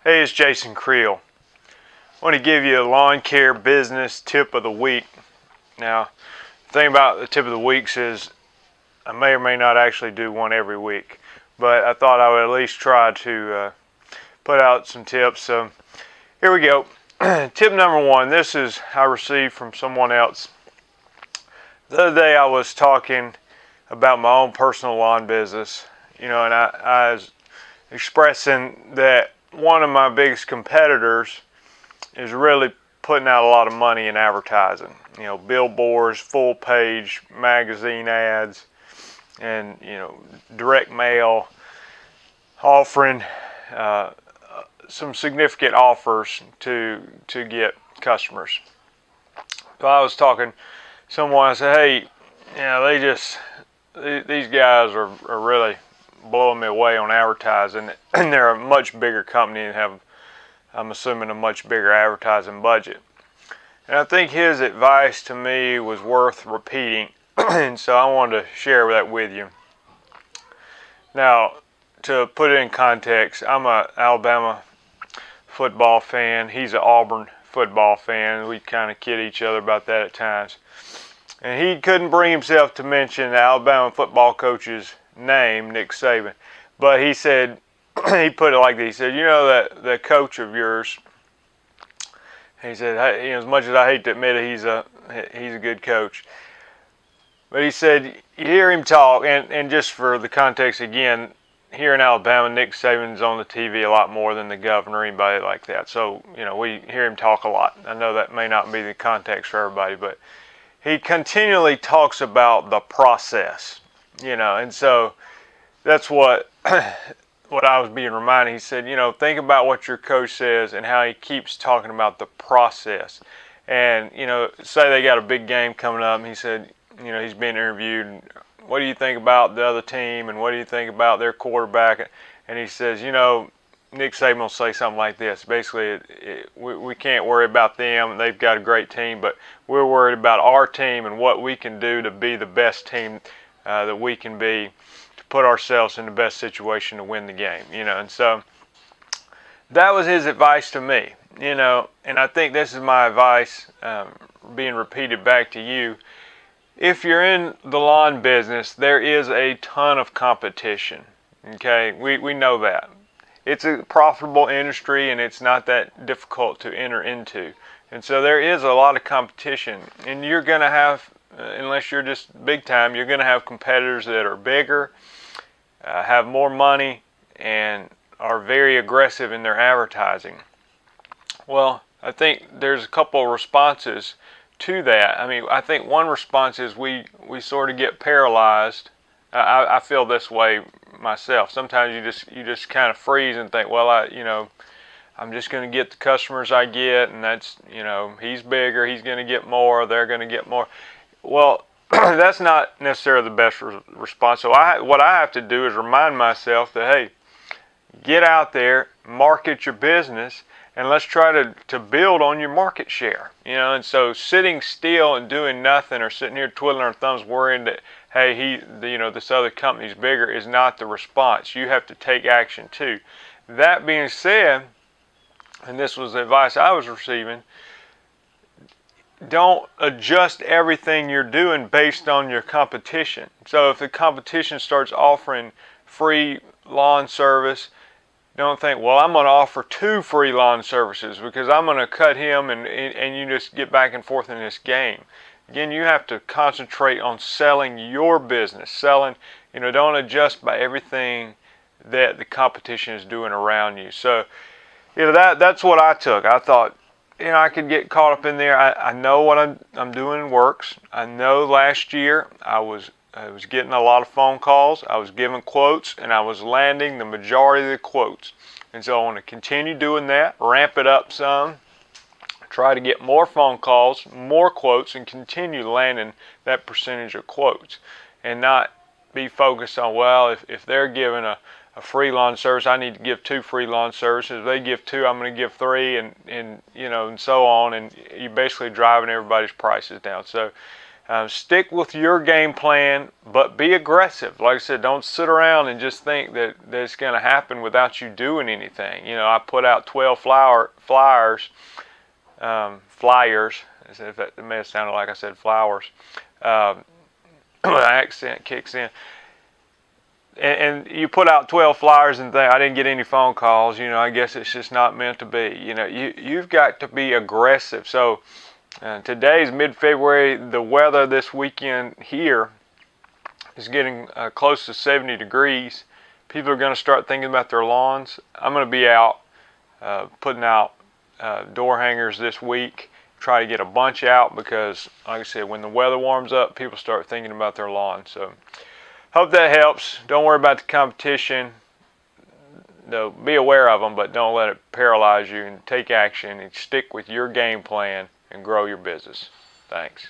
Hey, it's Jason Creel. I want to give you a lawn care business tip of the week. Now, the thing about the tip of the weeks is I may or may not actually do one every week, but I thought I would at least try to put out some tips. So here we go. Tip number one, this is I received from someone else. The other day I was talking about my own personal lawn business, and I was expressing that one of my biggest competitors is really putting out a lot of money in advertising. Billboards, full page magazine ads, and direct mail, offering some significant offers to get customers. So I was talking to someone. I said, "Hey, these guys are really blowing me away on advertising, and they're a much bigger company and have, I'm assuming, a much bigger advertising budget." And I think his advice to me was worth repeating, and so I wanted to share that with you. Now, to put it in context, I'm an Alabama football fan. He's an Auburn football fan. We kind of kid each other about that at times. And he couldn't bring himself to mention the Alabama football coach's name, Nick Saban. But he said, he put it like this. He said, that the coach of yours, he said, hey, as much as I hate to admit it, he's a good coach. But he said, you hear him talk, and just for the context again, here in Alabama, Nick Saban's on the TV a lot more than the governor or anybody like that. So, we hear him talk a lot. I know that may not be the context for everybody, but he continually talks about the process, and so that's what I was being reminded. He said, think about what your coach says and how he keeps talking about the process. And, say they got a big game coming up, and he said, he's being interviewed, and what do you think about the other team, and what do you think about their quarterback? And he says, Nick Saban will say something like this. Basically, we can't worry about them. They've got a great team, but we're worried about our team and what we can do to be the best team that we can be, to put ourselves in the best situation to win the game. And so that was his advice to me. And I think this is my advice being repeated back to you. If you're in the lawn business, there is a ton of competition. Okay, we know that. It's a profitable industry, and it's not that difficult to enter into. And so there is a lot of competition, and you're going to have, unless you're just big time, you're going to have competitors that are bigger, have more money, and are very aggressive in their advertising. Well, I think there's a couple of responses to that. I think one response is we sort of get paralyzed. I feel this way myself. Sometimes you just kind of freeze and think, well, I'm just going to get the customers I get, and that's, he's bigger, he's going to get more, they're going to get more. Well, that's not necessarily the best response. So what I have to do is remind myself that, hey, get out there, market your business, and let's try to build on your market share. And so sitting still and doing nothing, or sitting here twiddling our thumbs worrying that, hey, this other company's bigger, is not the response. You have to take action too. That being said, and this was the advice I was receiving, don't adjust everything you're doing based on your competition. So if the competition starts offering free lawn service, don't think, well, I'm going to offer 2 free lawn services because I'm going to cut him, and you just get back and forth in this game. Again, you have to concentrate on selling your business. Selling, don't adjust by everything that the competition is doing around you. So, that's what I took. I thought, I could get caught up in there. I know what I'm doing works. I know last year I was getting a lot of phone calls. I was giving quotes, and I was landing the majority of the quotes. And so I want to continue doing that, ramp it up some, try to get more phone calls, more quotes, and continue landing that percentage of quotes, and not be focused on, well, if they're giving a free lawn service, I need to give 2 free lawn services. If they give 2, I'm going to give 3, and so on. And you're basically driving everybody's prices down. So Stick with your game plan, but be aggressive. Like I said, don't sit around and just think that it's going to happen without you doing anything. You know, I put out 12 flyers. That may have sounded like I said flowers. Accent kicks in. And you put out 12 flyers and think, I didn't get any phone calls. You know, I guess it's just not meant to be. You know, you've got to be aggressive. So today's mid-February. The weather this weekend here is getting close to 70 degrees. People are going to start thinking about their lawns. I'm going to be out putting out door hangers this week. Try to get a bunch out because, like I said, when the weather warms up, people start thinking about their lawn. So hope that helps. Don't worry about the competition. No, be aware of them, but don't let it paralyze you, and take action and stick with your game plan and grow your business. Thanks.